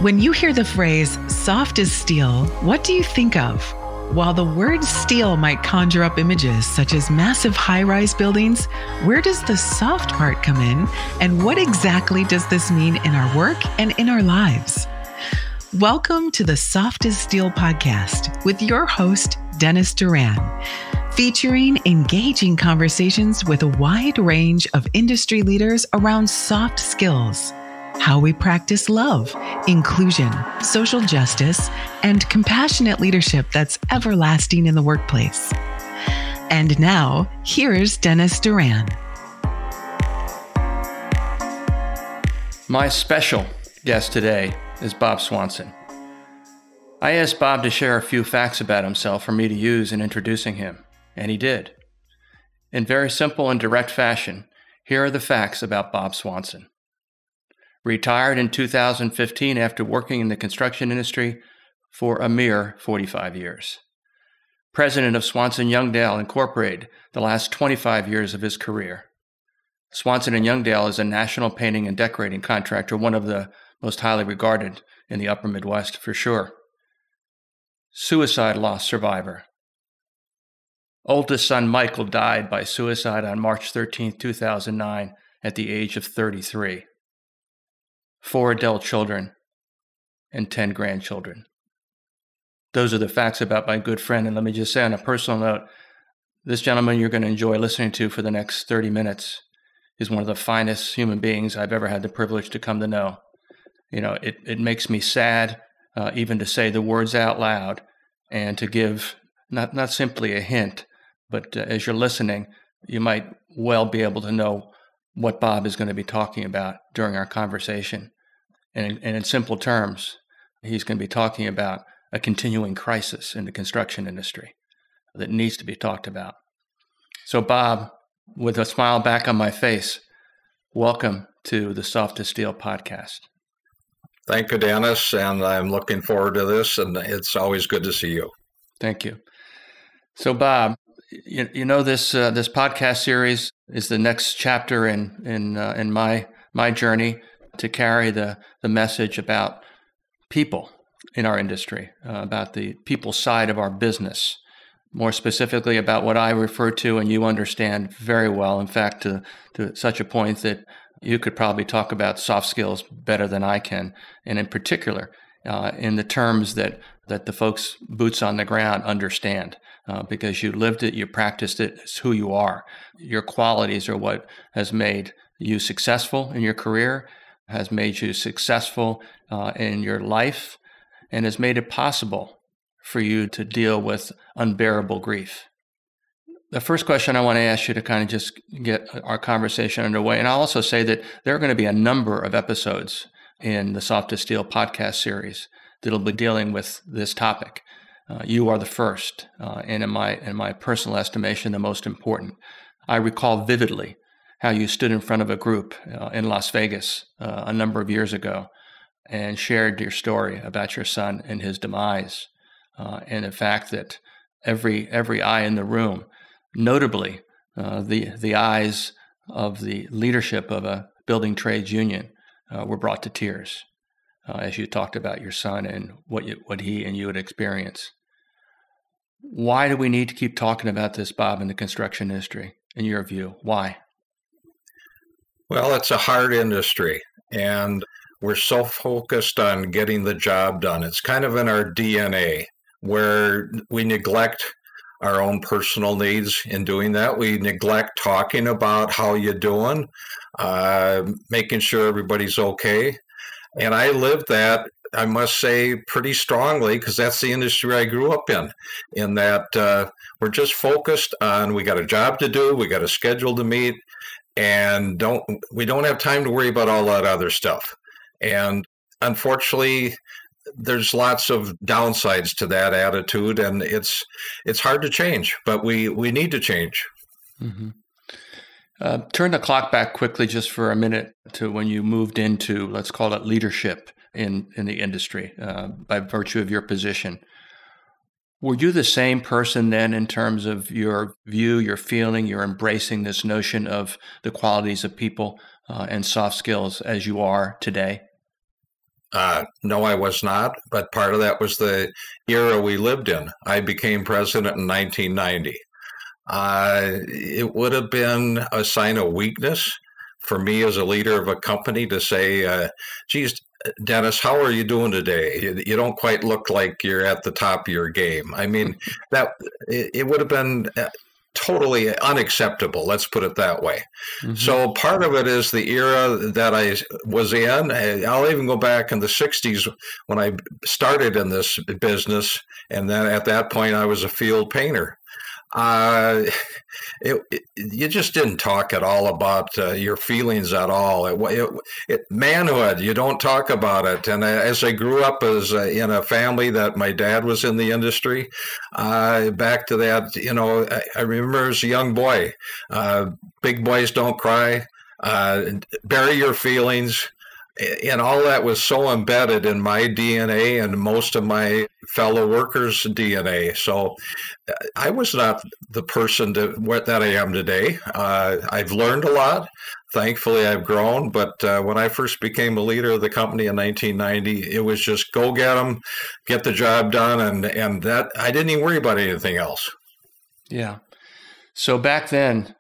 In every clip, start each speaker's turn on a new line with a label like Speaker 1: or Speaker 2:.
Speaker 1: When you hear the phrase soft as steel, what do you think of? While the word steel might conjure up images such as massive high-rise buildings, where does the soft part come in? And what exactly does this mean in our work and in our lives? Welcome to the Soft as Steel podcast with your host, Dennis Doran, featuring engaging conversations with a wide range of industry leaders around soft skills, how we practice love, inclusion, social justice, and compassionate leadership that's everlasting in the workplace. And now, here's Dennis Doran.
Speaker 2: My special guest today is Bob Swanson. I asked Bob to share a few facts about himself for me to use in introducing him, and he did. In very simple and direct fashion, here are the facts about Bob Swanson. Retired in 2015 after working in the construction industry for a mere 45 years. President of Swanson Youngdale Incorporated the last 25 years of his career. Swanson & Youngdale is a national painting and decorating contractor, one of the most highly regarded in the upper Midwest for sure. Suicide loss survivor. Oldest son Michael died by suicide on March 13, 2009 at the age of 33. 4 adult children, and 10 grandchildren. Those are the facts about my good friend. And let me just say on a personal note, this gentleman you're going to enjoy listening to for the next 30 minutes is one of the finest human beings I've ever had the privilege to come to know. You know, it makes me sad even to say the words out loud and to give not simply a hint, but as you're listening, you might well be able to know what Bob is going to be talking about during our conversation. And in simple terms, he's going to be talking about a continuing crisis in the construction industry that needs to be talked about. So Bob, with a smile back on my face, welcome to the Soft as Steel podcast.
Speaker 3: Thank you, Dennis, and I'm looking forward to this, and it's always good to see you.
Speaker 2: Thank you. So Bob, you know this podcast series is the next chapter in my journey to carry the message about people in our industry, about the people side of our business, more specifically about what I refer to and you understand very well, in fact, to such a point that you could probably talk about soft skills better than I can, and in particular, in the terms that the folks boots on the ground understand, because you lived it, you practiced it, it's who you are. Your qualities are what has made you successful in your career, has made you successful in your life, and has made it possible for you to deal with unbearable grief. The first question I want to ask you to kind of just get our conversation underway, and I'll also say that there are going to be a number of episodes in the Soft as Steel podcast series that'll be dealing with this topic. You are the first, and in my personal estimation, the most important. I recall vividly how you stood in front of a group in Las Vegas a number of years ago and shared your story about your son and his demise, and the fact that every eye in the room, notably the eyes of the leadership of a building trades union, were brought to tears as you talked about your son and what he and you had experienced. Why do we need to keep talking about this, Bob, in the construction industry, in your view? Why?
Speaker 3: Well, it's a hard industry, and we're so focused on getting the job done. It's kind of in our DNA, where we neglect our own personal needs in doing that. We neglect talking about how you're doing, making sure everybody's okay. And I lived that, I must say, pretty strongly, because that's the industry I grew up in that we're just focused on, we got a job to do, we got a schedule to meet, and we don't have time to worry about all that other stuff. And unfortunately, there's lots of downsides to that attitude, and it's hard to change, but we need to change.
Speaker 2: Mm-hmm. Turn the clock back quickly just for a minute to when you moved into, let's call it leadership in the industry by virtue of your position. Were you the same person then in terms of your view, your feeling, your embracing this notion of the qualities of people and soft skills as you are today?
Speaker 3: No, I was not, but part of that was the era we lived in. I became president in 1990. It would have been a sign of weakness for me as a leader of a company to say, geez, Dennis, how are you doing today? You don't quite look like you're at the top of your game. I mean, that it would have been totally unacceptable. Let's put it that way. Mm-hmm. So part of it is the era that I was in. I'll even go back in the 60s when I started in this business. And then at that point, I was a field painter. You just didn't talk at all about your feelings at all. Manhood, you don't talk about it. And as I grew up as in a family that my dad was in the industry, back to that, I remember as a young boy, big boys don't cry, bury your feelings. And all that was so embedded in my DNA and most of my fellow workers' DNA. So I was not the person that I am today. I've learned a lot. Thankfully, I've grown. But when I first became a leader of the company in 1990, it was just go get them, get the job done. And that I didn't even worry about anything else.
Speaker 2: Yeah. So back then,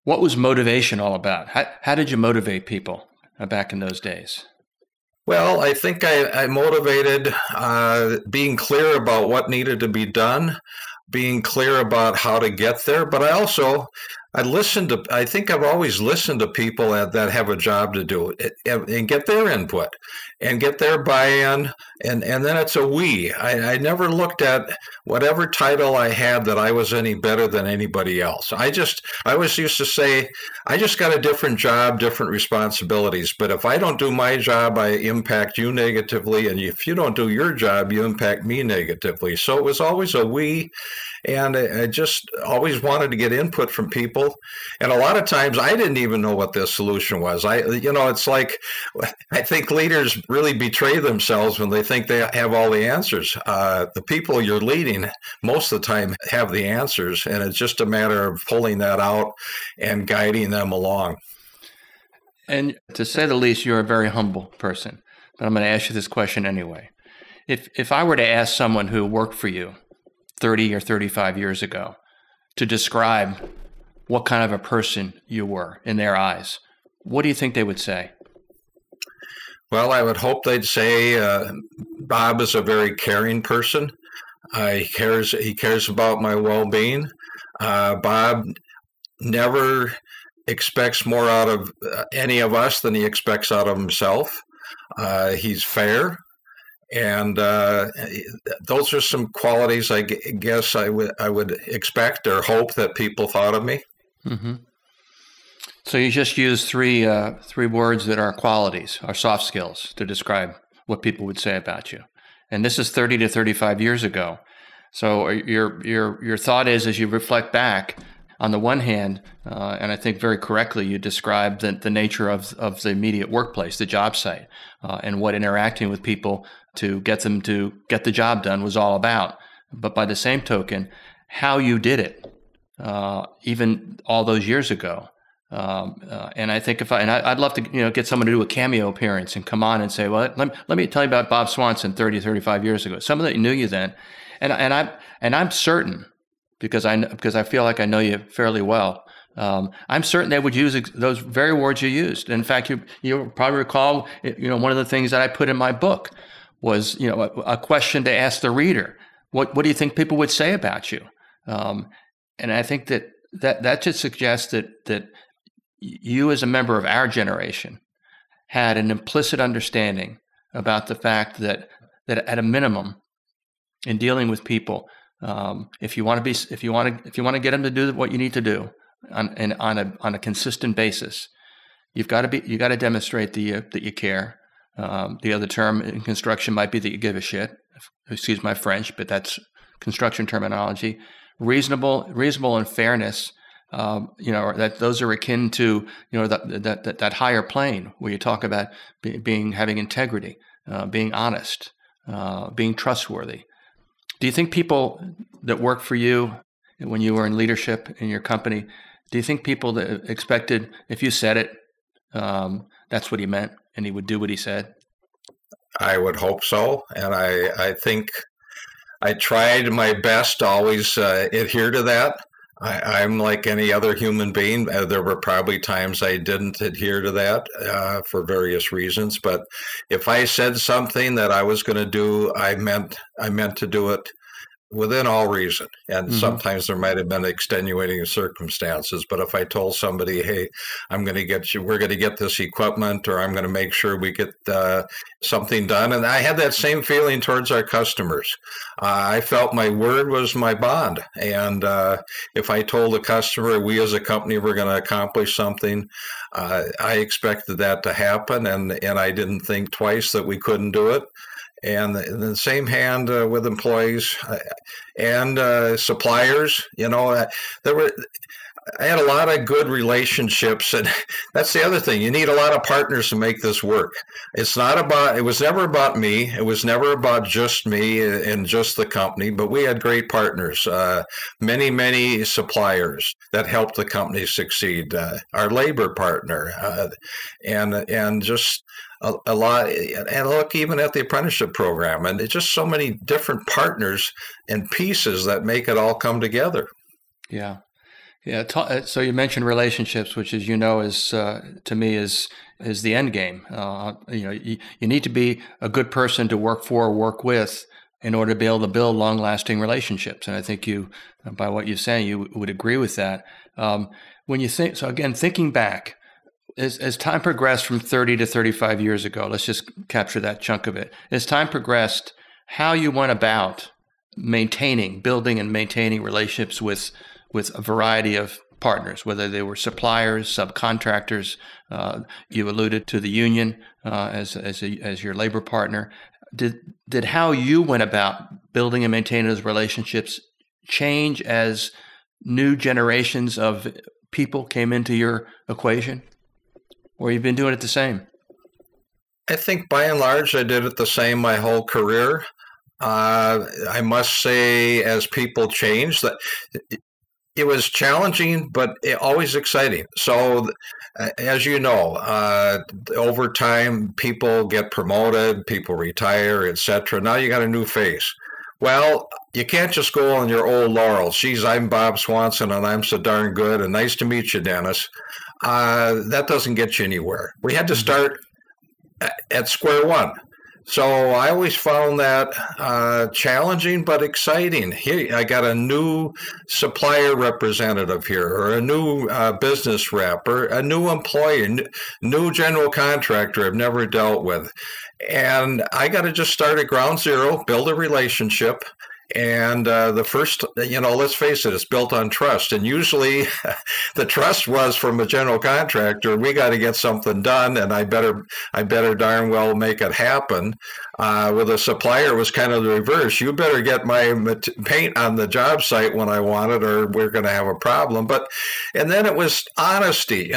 Speaker 2: what was motivation all about? How did you motivate people back in those days?
Speaker 3: Well, I think I motivated being clear about what needed to be done, being clear about how to get there. But I think I've always listened to people that have a job to do and get their input and get their buy-in. And then it's a we. I never looked at whatever title I had that I was any better than anybody else. I always used to say, I just got a different job, different responsibilities. But if I don't do my job, I impact you negatively. And if you don't do your job, you impact me negatively. So it was always a we. And I just always wanted to get input from people. And a lot of times I didn't even know what the solution was. It's like, I think leaders really betray themselves when they think they have all the answers. The people you're leading most of the time have the answers. And it's just a matter of pulling that out and guiding them along.
Speaker 2: And to say the least, you're a very humble person. But I'm going to ask you this question anyway. If I were to ask someone who worked for you 30 or 35 years ago to describe what kind of a person you were in their eyes, what do you think they would say?
Speaker 3: Well, I would hope they'd say Bob is a very caring person. He cares about my well-being. Bob never expects more out of any of us than he expects out of himself. He's fair. And those are some qualities I guess I would expect or hope that people thought of me.
Speaker 2: Mm-hmm. So you just used three words that are qualities, are soft skills, to describe what people would say about you. And this is 30 to 35 years ago. So your thought is, as you reflect back, on the one hand, and I think very correctly, you described the nature of the immediate workplace, the job site, and what interacting with people to get them to get the job done was all about. But by the same token, how you did it, even all those years ago. And I think I'd love to get someone to do a cameo appearance and come on and say, well, let me tell you about Bob Swanson 30, 35 years ago. Someone that knew you then, and I'm certain, because I feel like I know you fairly well. I'm certain they would use those very words you used. In fact, you probably recall, one of the things that I put in my book was, a question to ask the reader. What do you think people would say about you? And I think that just suggests that you, as a member of our generation, had an implicit understanding about the fact that at a minimum, in dealing with people, if you want to get them to do what you need to do on a consistent basis, you got to demonstrate that you care. The other term in construction might be that you give a shit. Excuse my French, but that's construction terminology. Reasonable and fairness. That those are akin to that higher plane where you talk about having integrity, being honest, being trustworthy. Do you think people that work for you when you were in leadership in your company, do you think people that expected if you said it, that's what he meant and he would do what he said?
Speaker 3: I would hope so. And I think I tried my best to always adhere to that. I'm like any other human being. There were probably times I didn't adhere to that for various reasons. But if I said something that I was going to do, I meant to do it within all reason. And sometimes there might have been extenuating circumstances. But if I told somebody, hey, we're going to get this equipment, or I'm going to make sure we get something done. And I had that same feeling towards our customers. I felt my word was my bond. And if I told a customer, we as a company were going to accomplish something, I expected that to happen. And I didn't think twice that we couldn't do it. And in the same hand with employees and suppliers, I had a lot of good relationships, and that's the other thing. You need a lot of partners to make this work. It was never about me. It was never about just me and just the company, but we had great partners, many, many suppliers that helped the company succeed, our labor partner, and just a lot. And look, even at the apprenticeship program, and it's just so many different partners and pieces that make it all come together.
Speaker 2: Yeah. Yeah. So you mentioned relationships, which, as you know, is to me is the end game. You need to be a good person to work for or work with in order to be able to build long-lasting relationships. And I think you, by what you're saying, you would agree with that. When you think, so again, thinking back, as time progressed from 30 to 35 years ago, let's just capture that chunk of it. As time progressed, how you went about building and maintaining relationships with a variety of partners, whether they were suppliers, subcontractors. You alluded to the union as your labor partner. Did how you went about building and maintaining those relationships change as new generations of people came into your equation? Or you've been doing it the same?
Speaker 3: I think by and large, I did it the same my whole career. I must say, as people changed, that it was challenging, but always exciting. So, as you know, over time, people get promoted, people retire, etc. Now you got a new face. Well, you can't just go on your old laurels. Geez, I'm Bob Swanson, and I'm so darn good, and nice to meet you, Dennis. That doesn't get you anywhere. We had to start at square one. So I always found that challenging but exciting. Here, I got a new supplier representative here, or a new business rep, or a new employee, new general contractor I've never dealt with. And I got to just start at ground zero, build a relationship. And the first, let's face it, it's built on trust. And usually the trust was from a general contractor. We got to get something done, and I better darn well make it happen. With a supplier, it was kind of the reverse. You better get my paint on the job site when I want it, or we're going to have a problem. And then it was honesty.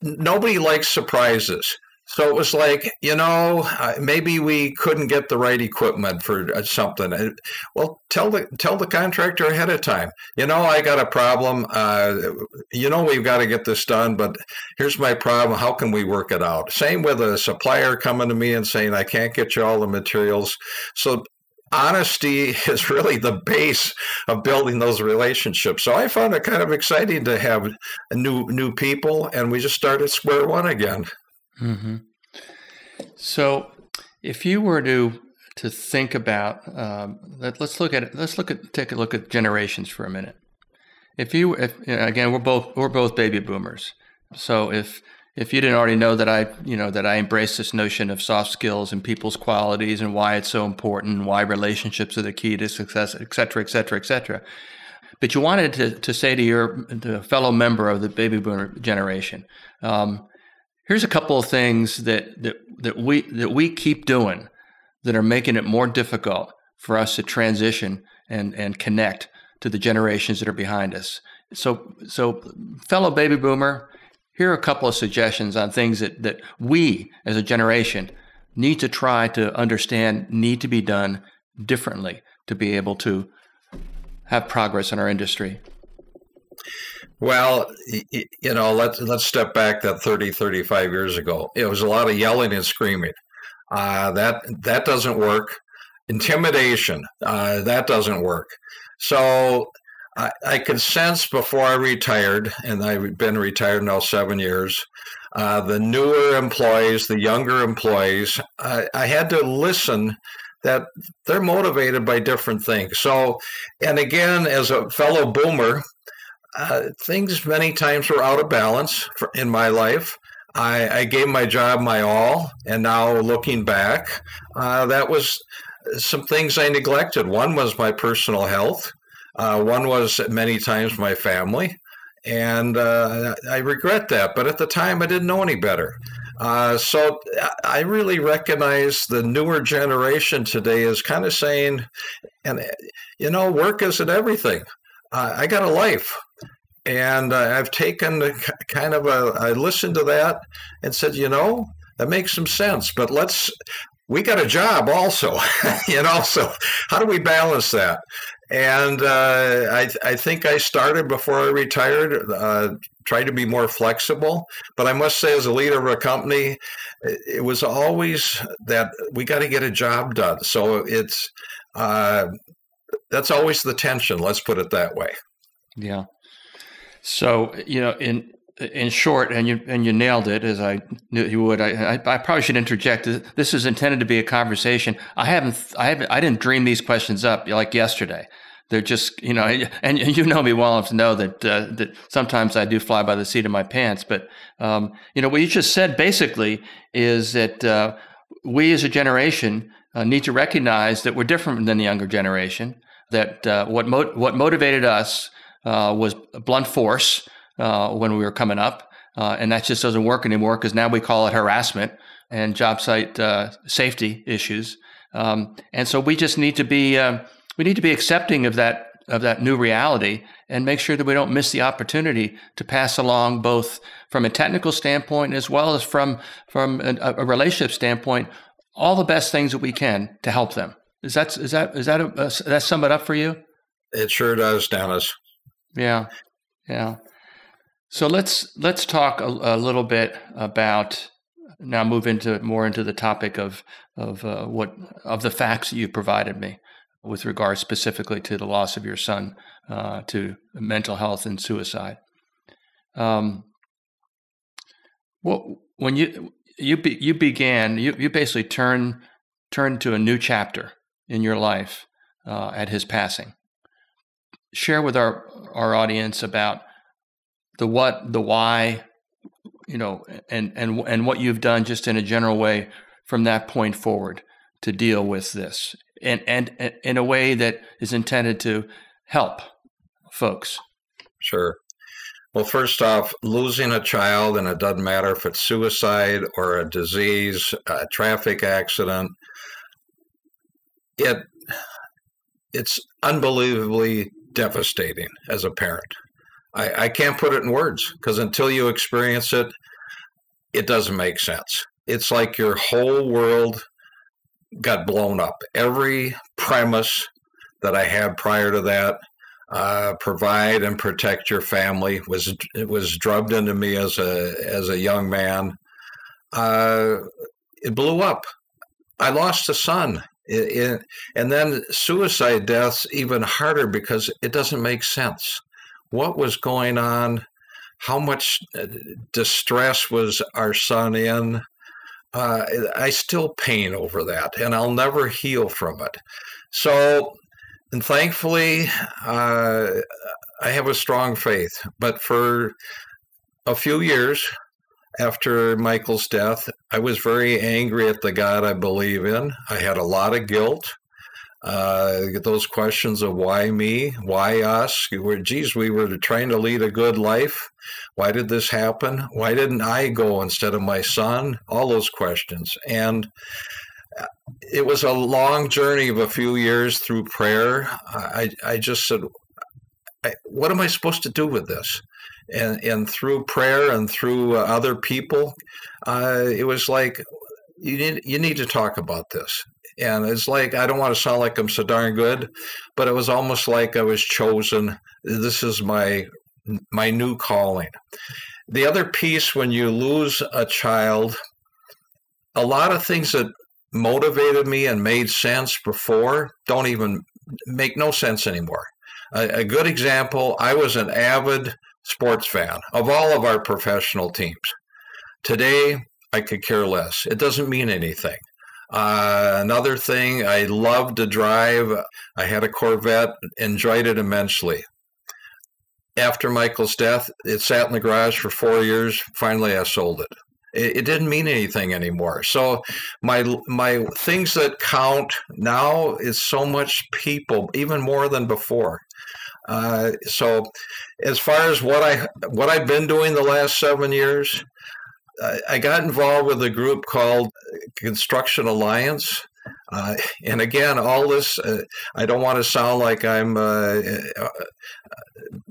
Speaker 3: Nobody likes surprises. So it was like, maybe we couldn't get the right equipment for something. Well, tell the contractor ahead of time. I got a problem. We've got to get this done, but here's my problem. How can we work it out? Same with a supplier coming to me and saying, I can't get you all the materials. So honesty is really the base of building those relationships. So I found it kind of exciting to have new people, and we just started square one again.
Speaker 2: Mm-hmm. So, if you were to think about, take a look at generations for a minute. Again, we're both baby boomers. So if you didn't already know that I embrace this notion of soft skills and people's qualities and why it's so important, and why relationships are the key to success, et cetera, et cetera, et cetera. But you wanted to say to your fellow member of the baby boomer generation, here's a couple of things that we keep doing that are making it more difficult for us to transition and connect to the generations that are behind us. So fellow baby boomer, here are a couple of suggestions on things that we as a generation need to try to understand, need to be done differently to be able to have progress in our industry.
Speaker 3: Well, let's step back that 30, 35 years ago. It was a lot of yelling and screaming. That doesn't work. Intimidation, that doesn't work. So I could sense before I retired, and I've been retired now 7 years, the newer employees, the younger employees, I had to listen that they're motivated by different things. So, and again, as a fellow boomer, things many times were out of balance in my life. I gave my job my all, and now looking back, that was some things I neglected. One was my personal health. One was many times my family. And I regret that. But at the time, I didn't know any better. So I really recognize the newer generation today is kind of saying, and work isn't everything. I got a life. And I've taken I listened to that and said, that makes some sense. But we got a job also, so how do we balance that? And I think I started before I retired, tried to be more flexible. But I must say, as a leader of a company, it was always that we got to get a job done. So that's always the tension. Let's put it that way.
Speaker 2: Yeah. So, in short, and you nailed it, as I knew you would. I probably should interject. This is intended to be a conversation. I didn't dream these questions up like yesterday. They're just, and you know me well enough to know that sometimes I do fly by the seat of my pants. But what you just said basically is that we as a generation need to recognize that we're different than the younger generation. That what motivated us was blunt force when we were coming up, and that just doesn't work anymore because now we call it harassment and job site safety issues. And so we just need to be accepting of that new reality and make sure that we don't miss the opportunity to pass along, both from a technical standpoint as well as from a relationship standpoint, all the best things that we can to help them. Does that sum it up for you?
Speaker 3: It sure does, Dennis.
Speaker 2: Yeah. So let's talk a little bit about, now move more into the topic of the facts that you provided me with regard specifically to the loss of your son, to mental health and suicide. When you began, you basically turned to a new chapter in your life at his passing. Share with our audience about the what, the why, and what you've done just in a general way from that point forward to deal with this, and in a way that is intended to help folks.
Speaker 3: Sure. Well, first off, losing a child, and it doesn't matter if it's suicide or a disease, a traffic accident, it's unbelievably devastating as a parent. I can't put it in words, because until you experience it, it doesn't make sense. It's like your whole world got blown up. Every premise that I had prior to that, provide and protect your family, was drubbed into me as a young man. It blew up. I lost a son. And then suicide deaths even harder because it doesn't make sense. What was going on? How much distress was our son in? I still pain over that, and I'll never heal from it. So, and thankfully, I have a strong faith. But for a few years after Michael's death, I was very angry at the God I believe in. I had a lot of guilt. Those questions of why me, why us? We were trying to lead a good life. Why did this happen? Why didn't I go instead of my son? All those questions. And it was a long journey of a few years through prayer. I just said, what am I supposed to do with this? And through prayer and through other people, it was like, you need to talk about this. And it's like, I don't want to sound like I'm so darn good, but it was almost like I was chosen. This is my new calling. The other piece, when you lose a child, a lot of things that motivated me and made sense before don't even make no sense anymore. A good example, I was an avid sports fan of all of our professional teams. Today, I could care less. It doesn't mean anything. Another thing, I loved to drive. I had a Corvette, enjoyed it immensely. After Michael's death, it sat in the garage for 4 years. Finally, I sold it. It didn't mean anything anymore. So my things that count now is so much people, even more than before. So as far as what I've been doing the last 7 years, I got involved with a group called Construction Alliance. And again, all this, I don't want to sound like I'm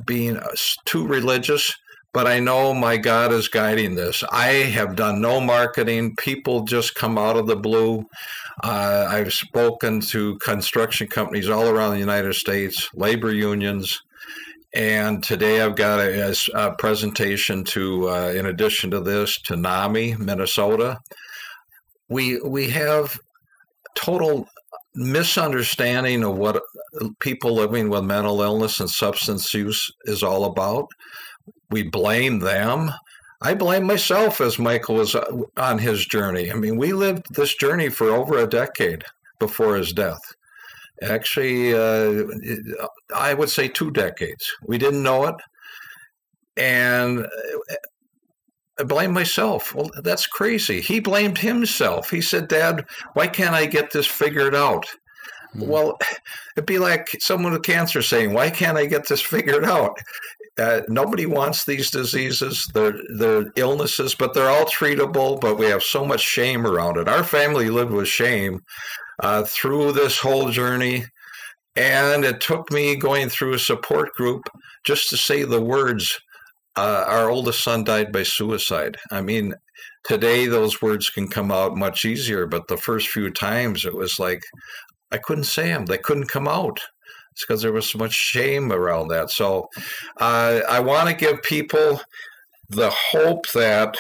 Speaker 3: being too religious, but I know my God is guiding this. I have done no marketing. People just come out of the blue. I've spoken to construction companies all around the United States, labor unions, and today I've got a presentation to, in addition to this, to NAMI, Minnesota. We have total misunderstanding of what people living with mental illness and substance use is all about. We blame them. I blame myself as Michael was on his journey. I mean, we lived this journey for over a decade before his death. Actually, I would say 2 decades. We didn't know it. And I blame myself. Well, that's crazy. He blamed himself. He said, Dad, why can't I get this figured out? Well, it'd be like someone with cancer saying, why can't I get this figured out? Nobody wants these diseases. They're illnesses, but they're all treatable, but we have so much shame around it. Our family lived with shame through this whole journey, and it took me going through a support group just to say the words, our oldest son died by suicide. I mean, today those words can come out much easier, but the first few times it was like, I couldn't say them. They couldn't come out. It's because there was so much shame around that. So I want to give people the hope that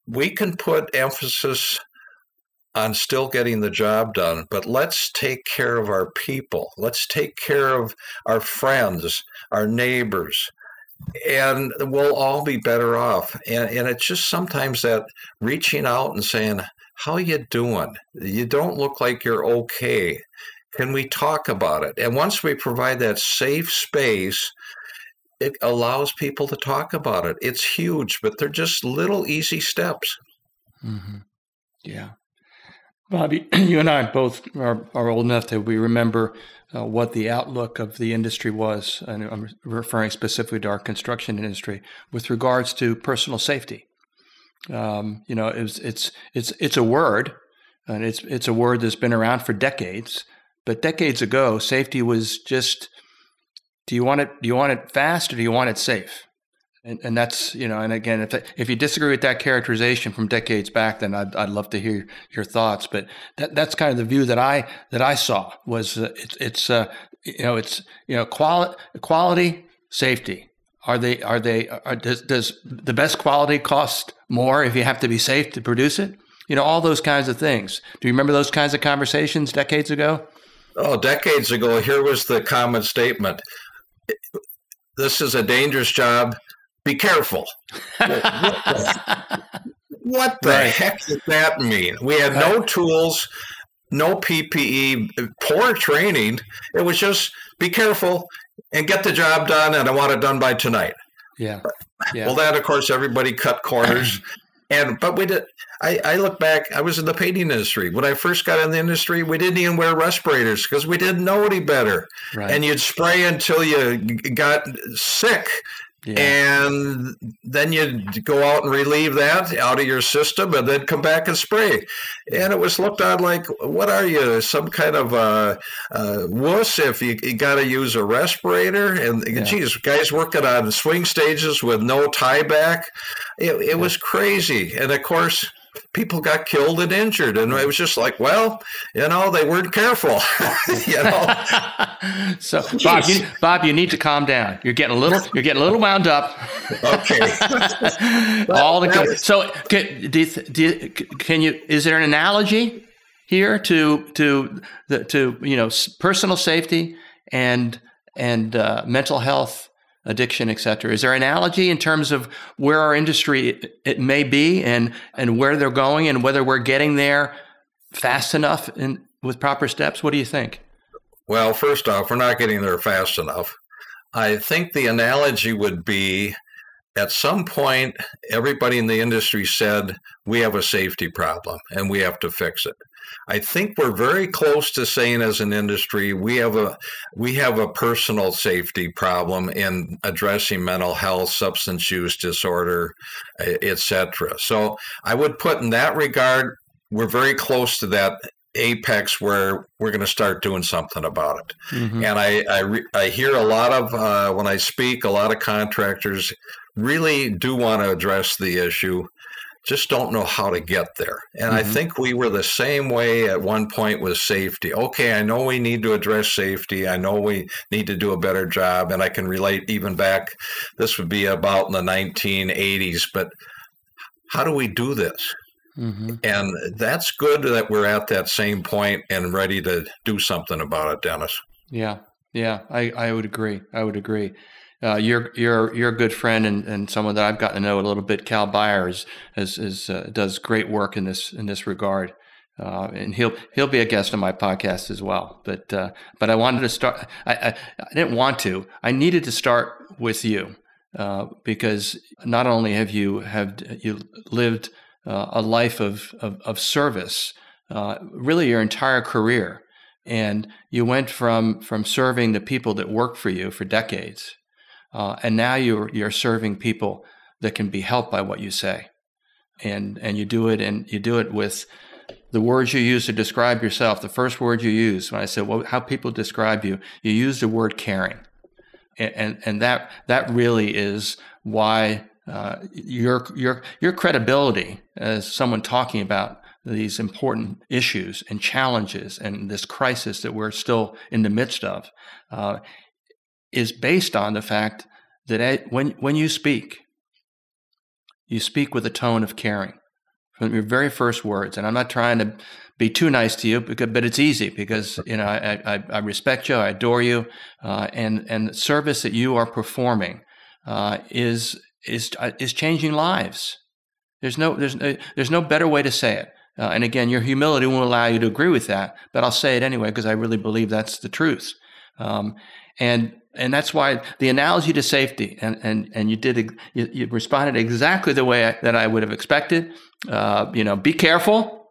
Speaker 3: we can put emphasis on still getting the job done, but let's take care of our people. Let's take care of our friends, our neighbors, and we'll all be better off. And it's just sometimes that reaching out and saying, how you doing? You don't look like you're okay. Can we talk about it? And once we provide that safe space, it allows people to talk about it. It's huge, but they're just little easy steps.
Speaker 2: Mm-hmm. Yeah. Bobby, you and I both are old enough that we remember what the outlook of the industry was, and I'm referring specifically to our construction industry, with regards to personal safety. It's a word, and it's a word that's been around for decades. But decades ago, safety was just, do you want it fast or do you want it safe? And that's, and again, if you disagree with that characterization from decades back, then I'd love to hear your thoughts. But that's kind of the view that I saw was quality, safety. Does the best quality cost more if you have to be safe to produce it? All those kinds of things. Do you remember those kinds of conversations decades ago?
Speaker 3: Oh, decades ago, here was the common statement. This is a dangerous job. Be careful. What the heck does that mean? We had no tools, no PPE, poor training. It was just be careful and get the job done, and I want it done by tonight.
Speaker 2: Yeah.
Speaker 3: Well, that, of course, everybody cut corners. But we did. I look back, I was in the painting industry. When I first got in the industry, we didn't even wear respirators because we didn't know any better. Right. And you'd spray until you got sick. Yeah. And then you'd go out and relieve that out of your system and then come back and spray. And it was looked on like, what are you, some kind of wuss if you got to use a respirator? And geez, guys working on swing stages with no tie back. It was crazy. And of course, people got killed and injured. And it was just like, well, they weren't careful.
Speaker 2: So Bob, you need to calm down. You're getting a little wound up.
Speaker 3: Okay.
Speaker 2: So can you, is there an analogy here to personal safety and mental health, addiction, et cetera? Is there an analogy in terms of where our industry it may be and where they're going and whether we're getting there fast enough and with proper steps? What do you think?
Speaker 3: Well, first off, we're not getting there fast enough. I think the analogy would be, at some point, everybody in the industry said, we have a safety problem and we have to fix it. I think we're very close to saying, as an industry, we have a personal safety problem in addressing mental health, substance use disorder, etc. So I would put, in that regard, we're very close to that apex where we're going to start doing something about it. Mm-hmm. And I hear a lot of, when I speak, a lot of contractors really do want to address the issue, just don't know how to get there. And I think we were the same way at one point with safety. Okay, I know we need to address safety. I know we need to do a better job. And I can relate even back, this would be about in the 1980s, but how do we do this? Mm-hmm. And that's good that we're at that same point and ready to do something about it, Dennis.
Speaker 2: Yeah, I would agree. You're a good friend and someone that I've gotten to know a little bit. Cal Byers does great work in this regard, and he'll be a guest on my podcast as well. But I wanted to start. I didn't want to. I needed to start with you because not only have you lived a life of service, really your entire career, and you went from serving the people that work for you for decades. And now you're serving people that can be helped by what you say, and you do it with the words you use to describe yourself. The first word you use when I said, well, how people describe you, you use the word caring, and that really is why your credibility as someone talking about these important issues and challenges and this crisis that we're still in the midst of. Is based on the fact that when you speak with a tone of caring from your very first words. And I'm not trying to be too nice to you, but it's easy because I respect you, I adore you, and the service that you are performing is changing lives. There's no better way to say it. And again, your humility won't allow you to agree with that, but I'll say it anyway because I really believe that's the truth. And that's why the analogy to safety, and you responded exactly the way that I would have expected. Be careful.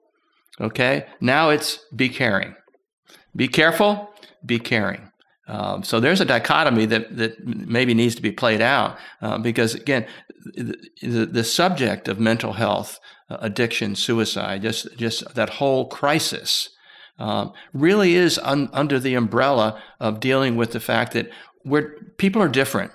Speaker 2: Okay. Now it's be caring. Be careful. Be caring. So there's a dichotomy that maybe needs to be played out because again, the subject of mental health, addiction, suicide, just that whole crisis. Really is under the umbrella of dealing with the fact that people are different.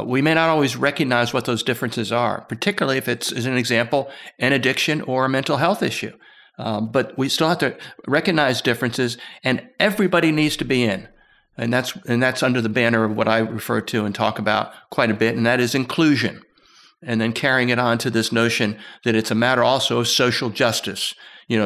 Speaker 2: We may not always recognize what those differences are, particularly if it's, as an example, an addiction or a mental health issue. But we still have to recognize differences, and everybody needs to be in. And that's under the banner of what I refer to and talk about quite a bit, and that is inclusion. And then carrying it on to this notion that it's a matter also of social justice.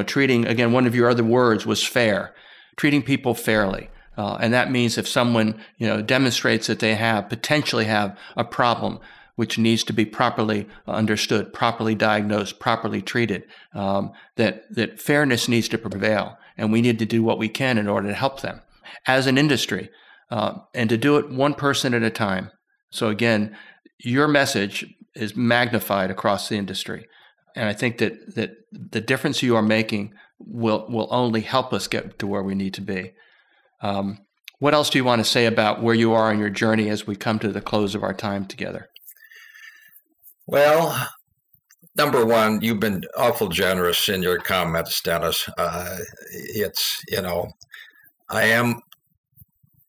Speaker 2: Treating, again, one of your other words was fair, treating people fairly. And that means if someone, demonstrates that they potentially have a problem which needs to be properly understood, properly diagnosed, properly treated, that fairness needs to prevail. And we need to do what we can in order to help them as an industry, and to do it one person at a time. So again, your message is magnified across the industry. And I think that the difference you are making will only help us get to where we need to be. What else do you want to say about where you are in your journey as we come to the close of our time together?
Speaker 3: Well, number one, you've been awful generous in your comments, Dennis.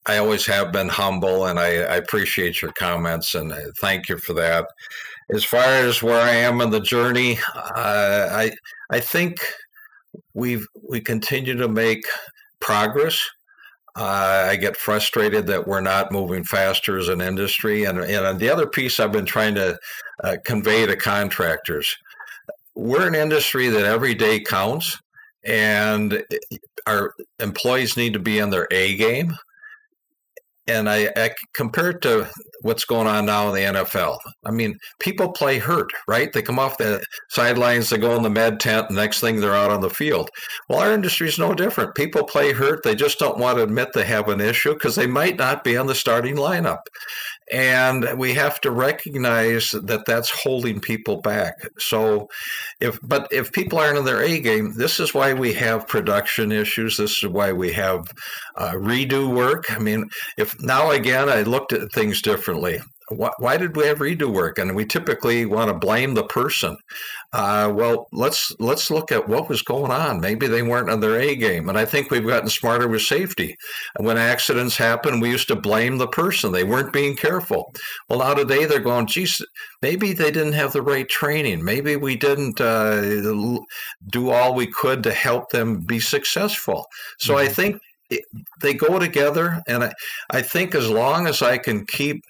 Speaker 3: I always have been humble, and I appreciate your comments, and I thank you for that. as far as where I am in the journey, I think we continue to make progress. I get frustrated that we're not moving faster as an industry. And the other piece I've been trying to convey to contractors, we're an industry that every day counts, and our employees need to be on their A game. And I compare it to what's going on now in the NFL. I mean, people play hurt, right? They come off the sidelines, they go in the med tent, and next thing they're out on the field. Well, our industry is no different. People play hurt. They just don't want to admit they have an issue because they might not be on the starting lineup. And we have to recognize that that's holding people back. So if people aren't in their A game, this is why we have production issues. This is why we have redo work. I mean, if now again, I looked at things differently. Why did we have redo work? And we typically want to blame the person. Well, let's look at what was going on. Maybe they weren't on their A game. And I think we've gotten smarter with safety. And when accidents happen, we used to blame the person. They weren't being careful. Well, now today they're going, geez, maybe they didn't have the right training. Maybe we didn't do all we could to help them be successful. So I think they go together. And I think as long as I can keep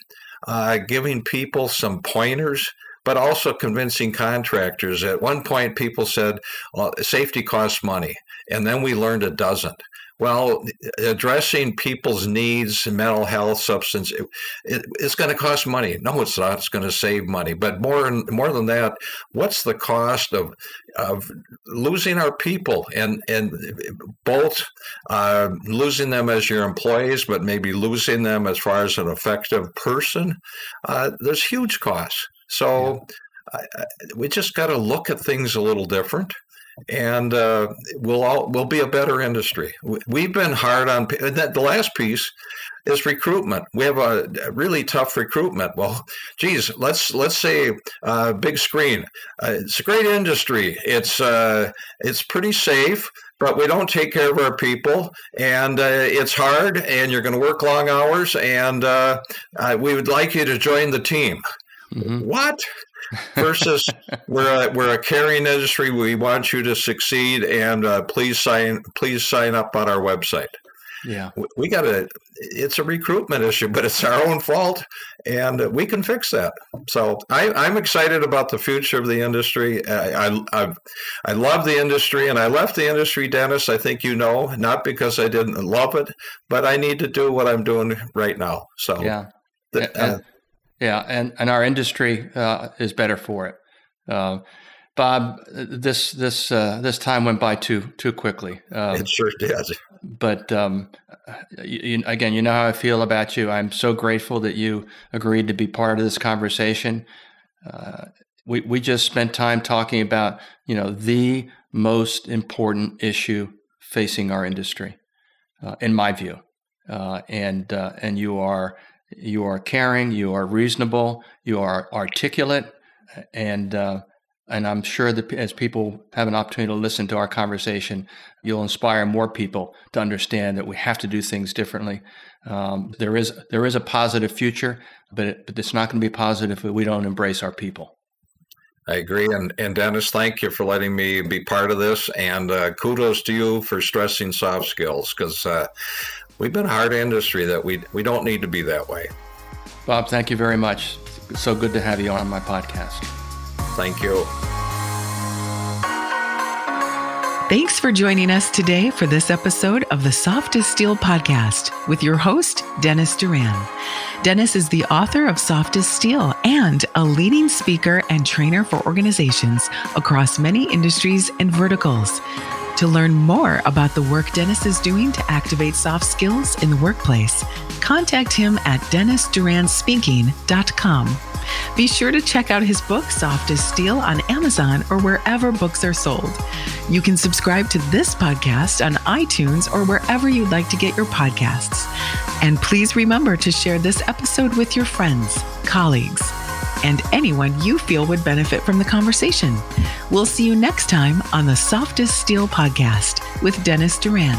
Speaker 3: giving people some pointers, but also convincing contractors. At one point, people said, well, safety costs money. And then we learned it doesn't. Well, addressing people's needs, mental health, substance, it's going to cost money. No, it's not. It's going to save money. But more than that, what's the cost of losing our people and both losing them as your employees, but maybe losing them as far as an effective person? There's huge costs. So we just got to look at things a little different. And we'll be a better industry. We've been hard on the last piece is recruitment. We have a really tough recruitment. Well, geez, let's say big screen. It's a great industry. It's pretty safe, but we don't take care of our people, and it's hard, and you're going to work long hours, and we would like you to join the team. Mm-hmm. What? Versus we're a caring industry. We want you to succeed, and please sign up on our website.
Speaker 2: Yeah,
Speaker 3: we got to. It's a recruitment issue, but it's our own fault, and we can fix that. So I'm excited about the future of the industry. I love the industry, and I left the industry, Dennis. I think you know, not because I didn't love it, but I need to do what I'm doing right now. So
Speaker 2: yeah. And our industry is better for it. Bob, this time went by too quickly.
Speaker 3: It sure did.
Speaker 2: But again, you know how I feel about you. I'm so grateful that you agreed to be part of this conversation. We just spent time talking about the most important issue facing our industry, in my view, and you are caring, you are reasonable, you are articulate, and I'm sure that as people have an opportunity to listen to our conversation, you'll inspire more people to understand that we have to do things differently. There is a positive future, but it's not going to be positive if we don't embrace our people.
Speaker 3: I agree. And Dennis, thank you for letting me be part of this. And kudos to you for stressing soft skills, because we've been a hard industry that we don't need to be that way.
Speaker 2: Bob, thank you very much. It's so good to have you on my podcast.
Speaker 3: Thank you.
Speaker 1: Thanks for joining us today for this episode of the Soft as Steel podcast with your host, Dennis Doran. Dennis is the author of Soft as Steel and a leading speaker and trainer for organizations across many industries and verticals. To learn more about the work Dennis is doing to activate soft skills in the workplace, contact him at DennisDuranSpeaking.com. Be sure to check out his book, Soft as Steel, on Amazon or wherever books are sold. You can subscribe to this podcast on iTunes or wherever you'd like to get your podcasts. And please remember to share this episode with your friends, colleagues, and anyone you feel would benefit from the conversation. We'll see you next time on the Soft as Steel podcast with Dennis Doran.